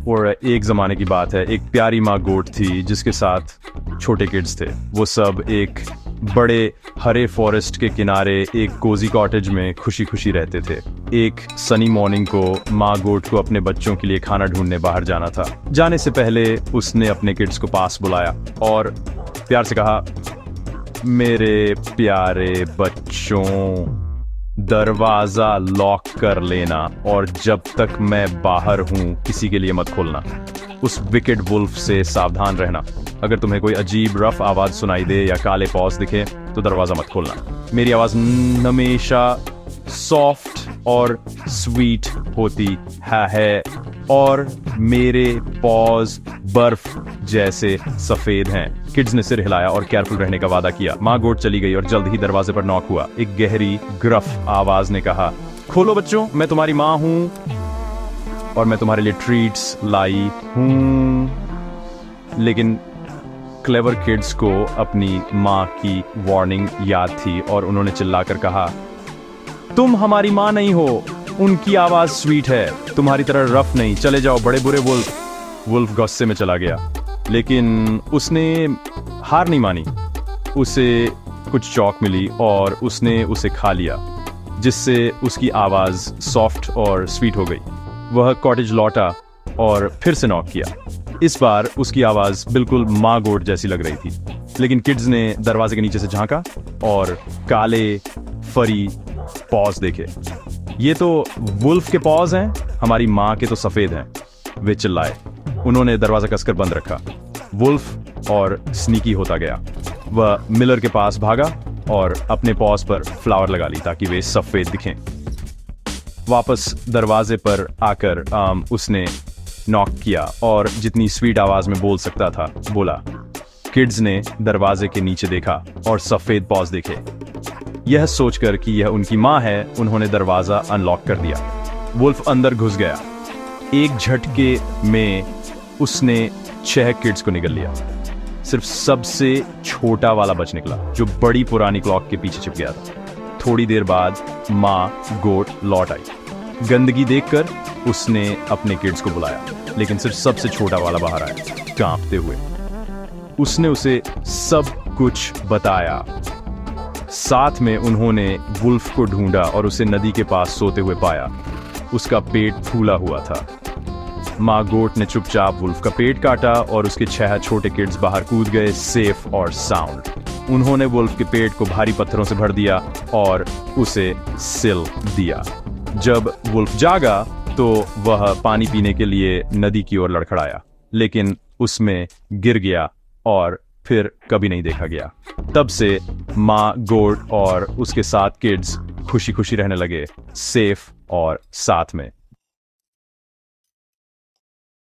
और एक ज़माने की बात है, एक प्यारी माँ गोट थी जिसके साथ छोटे किड्स थे। वो सब एक बड़े हरे फॉरेस्ट के किनारे एक कोजी कॉटेज में खुशी खुशी रहते थे। एक सनी मॉर्निंग को माँ गोट को अपने बच्चों के लिए खाना ढूंढने बाहर जाना था। जाने से पहले उसने अपने किड्स को पास बुलाया और प्यार से कहा, मेरे प्यारे बच्चों, दरवाजा लॉक कर लेना और जब तक मैं बाहर हूं किसी के लिए मत खोलना। उस विकेड वुल्फ से सावधान रहना। अगर तुम्हें कोई अजीब रफ आवाज सुनाई दे या काले पॉज दिखे तो दरवाजा मत खोलना। मेरी आवाज हमेशा सॉफ्ट और स्वीट होती है और मेरे पॉज बर्फ जैसे सफेद हैं। किड्स ने सिर हिलाया और केयरफुल रहने का वादा किया। माँ गोट चली गई और जल्द ही दरवाजे पर नॉक हुआ। एक गहरी ग्रफ आवाज ने कहा, खोलो बच्चों, मैं तुम्हारी माँ हूँ और मैं तुम्हारे लिए ट्रीट्स लाई हूँ। लेकिन क्लेवर किड्स को अपनी माँ की वार्निंग याद थी और उन्होंने चिल्लाकर कहा, तुम हमारी माँ नहीं हो। उनकी आवाज स्वीट है, तुम्हारी तरह रफ नहीं। चले जाओ बड़े बुरे वुल्फ। वुल्फ गुस्से में चला गया, लेकिन उसने हार नहीं मानी। उसे कुछ चौक मिली और उसने उसे खा लिया, जिससे उसकी आवाज सॉफ्ट और स्वीट हो गई। वह कॉटेज लौटा और फिर से नॉक किया। इस बार उसकी आवाज बिल्कुल माँ गोट जैसी लग रही थी। लेकिन किड्स ने दरवाजे के नीचे से झांका और काले फरी पॉज देखे। ये तो वुल्फ के पॉज हैं, हमारी माँ के तो सफेद हैं, वे चिल्लाए। उन्होंने दरवाजा कसकर बंद रखा। वुल्फ और स्नीकी होता गया। वह मिलर के पास भागा और अपने पॉज पर फ्लावर लगा ली ताकि वे सफेद दिखें। वापस दरवाजे पर आकर उसने नॉक किया और जितनी स्वीट आवाज में बोल सकता था बोला। किड्स ने दरवाजे के नीचे देखा और सफेद पॉज देखे। यह सोचकर कि यह उनकी माँ है, उन्होंने दरवाजा अनलॉक कर दिया। वुल्फ अंदर घुस गया। एक झटके में उसने 6 किड्स को निगल लिया। सिर्फ सबसे छोटा वाला बच निकला, जो बड़ी पुरानी क्लॉक के पीछे छिप गया था। थोड़ी देर बाद माँ गोट लौट आई। गंदगी देखकर उसने अपने किड्स को बुलाया, लेकिन सिर्फ सबसे छोटा वाला बाहर आया, कांपते हुए। उसने उसे सब कुछ बताया। साथ में उन्होंने वुल्फ को ढूंढा और उसे नदी के पास सोते हुए पाया। उसका पेट फूला हुआ था। माँ गोट ने चुपचाप वुल्फ का पेट काटा और उसके 6 छोटे किड्स बाहर कूद गए, सेफ और साउंड। उन्होंने वुल्फ के पेट को भारी पत्थरों से भर दिया और उसे सिल दिया। जब वुल्फ जागा तो वह पानी पीने के लिए नदी की ओर लड़खड़ाया, लेकिन उसमें गिर गया और फिर कभी नहीं देखा गया। तब से माँ गोट और उसके 7 किड्स खुशी खुशी रहने लगे, सेफ और साथ में।